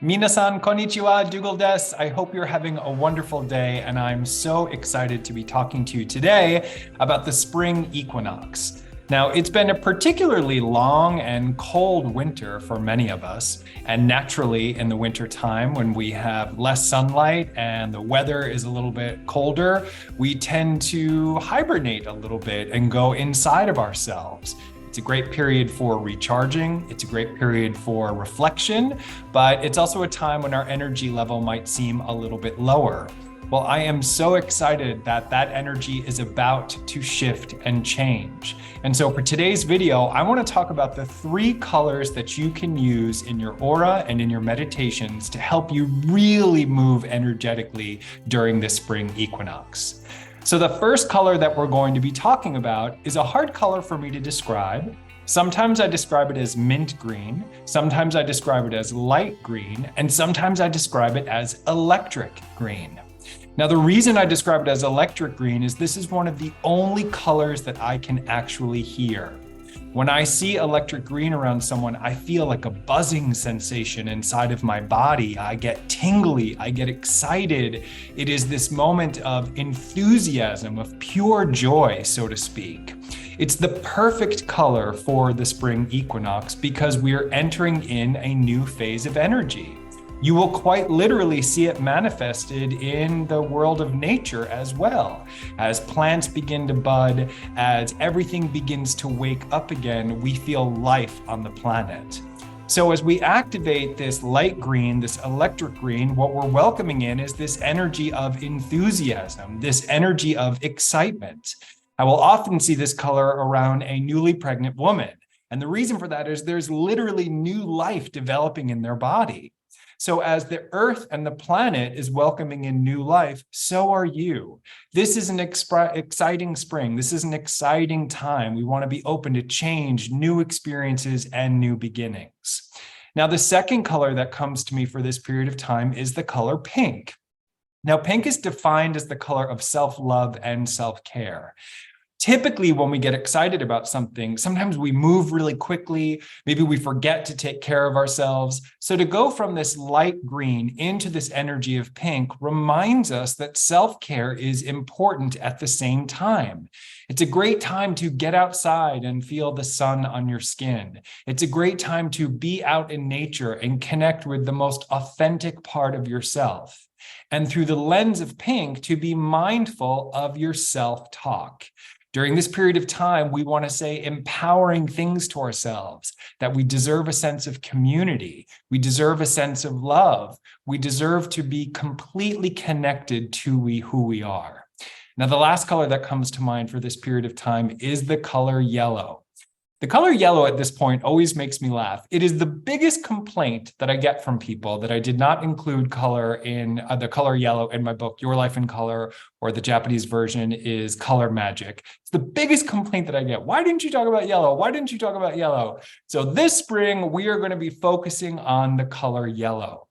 皆さんこんにちは, Dougal des. I hope you're having a wonderful day, and I'm so excited to be talking to you today about the spring equinox. Now, it's been a particularly long and cold winter for many of us, and naturally in the winter time when we have less sunlight and the weather is a little bit colder, we tend to hibernate a little bit and go inside of ourselves. It's a great period for recharging. It's a great period for reflection, but it's also a time when our energy level might seem a little bit lower. Well, I am so excited that that energy is about to shift and change. And so for today's video, I want to talk about the 3 colors that you can use in your aura and in your meditations to help you really move energetically during this spring equinox. So the first color that we're going to be talking about is a hard color for me to describe. Sometimes I describe it as mint green, sometimes I describe it as light green, and sometimes I describe it as electric green. Now, the reason I describe it as electric green is this is one of the only colors that I can actually hear. When I see electric green around someone, I feel like a buzzing sensation inside of my body. I get tingly, I get excited. It is this moment of enthusiasm, of pure joy, so to speak. It's the perfect color for the spring equinox because we're entering in a new phase of energy. You will quite literally see it manifested in the world of nature as well. As plants begin to bud, as everything begins to wake up again, we feel life on the planet. So as we activate this light green, this electric green, what we're welcoming in is this energy of enthusiasm, this energy of excitement. I will often see this color around a newly pregnant woman. And the reason for that is there's literally new life developing in their body. So as the earth and the planet is welcoming in new life, so are you. This is an exciting spring. This is an exciting time. We want to be open to change, new experiences, and new beginnings. Now, the second color that comes to me for this period of time is the color pink. Now, pink is defined as the color of self-love and self-care. Typically, when we get excited about something, sometimes we move really quickly. Maybe we forget to take care of ourselves. So to go from this light green into this energy of pink reminds us that self-care is important at the same time. It's a great time to get outside and feel the sun on your skin. It's a great time to be out in nature and connect with the most authentic part of yourself. And through the lens of pink, to be mindful of your self-talk. During this period of time, we want to say empowering things to ourselves, that we deserve a sense of community, we deserve a sense of love, we deserve to be completely connected to who we are. Now, the last color that comes to mind for this period of time is the color yellow. The color yellow at this point always makes me laugh. It is the biggest complaint that I get from people that I did not include color in the color yellow in my book, Your Life in Color, or the Japanese version is Color Magic. It's the biggest complaint that I get. Why didn't you talk about yellow? Why didn't you talk about yellow? So this spring, we are going to be focusing on the color yellow.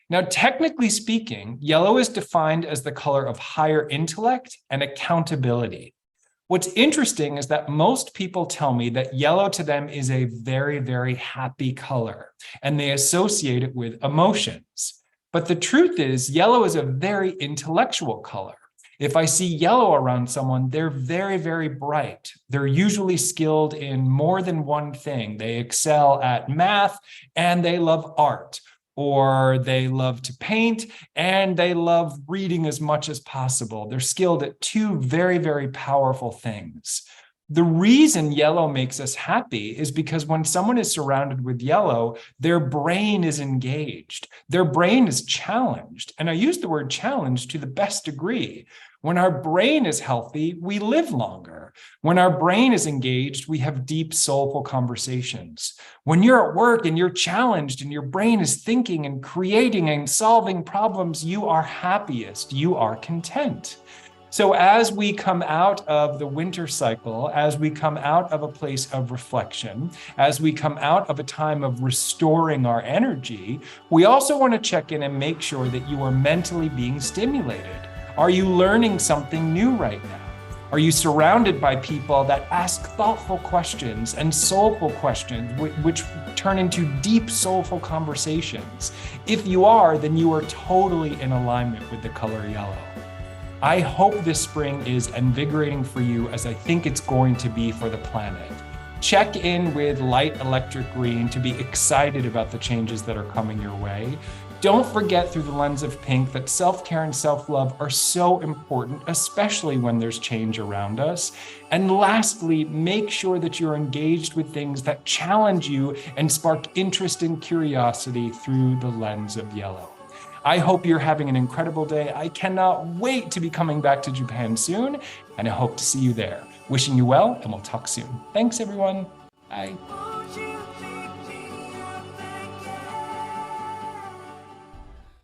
Now, technically speaking, yellow is defined as the color of higher intellect and accountability. What's interesting is that most people tell me that yellow to them is a very, very happy color, and they associate it with emotions. But the truth is, yellow is a very intellectual color. If I see yellow around someone, they're very, very bright. They're usually skilled in more than one thing. They excel at math and they love art. Or they love to paint, and they love reading as much as possible. They're skilled at 2 very, very powerful things. The reason yellow makes us happy is because when someone is surrounded with yellow, their brain is engaged. Their brain is challenged. And I use the word challenged to the best degree. When our brain is healthy, we live longer. When our brain is engaged, we have deep, soulful conversations. When you're at work and you're challenged and your brain is thinking and creating and solving problems, you are happiest, you are content. So as we come out of the winter cycle, as we come out of a place of reflection, as we come out of a time of restoring our energy, we also want to check in and make sure that you are mentally being stimulated. Are you learning something new right now? Are you surrounded by people that ask thoughtful questions and soulful questions, which turn into deep, soulful conversations? If you are, then you are totally in alignment with the color yellow. I hope this spring is invigorating for you, as I think it's going to be for the planet. Check in with light electric green to be excited about the changes that are coming your way. Don't forget through the lens of pink that self-care and self-love are so important, especially when there's change around us. And lastly, make sure that you're engaged with things that challenge you and spark interest and curiosity through the lens of yellow. I hope you're having an incredible day. I cannot wait to be coming back to Japan soon, and I hope to see you there. Wishing you well, and we'll talk soon. Thanks, everyone. Bye.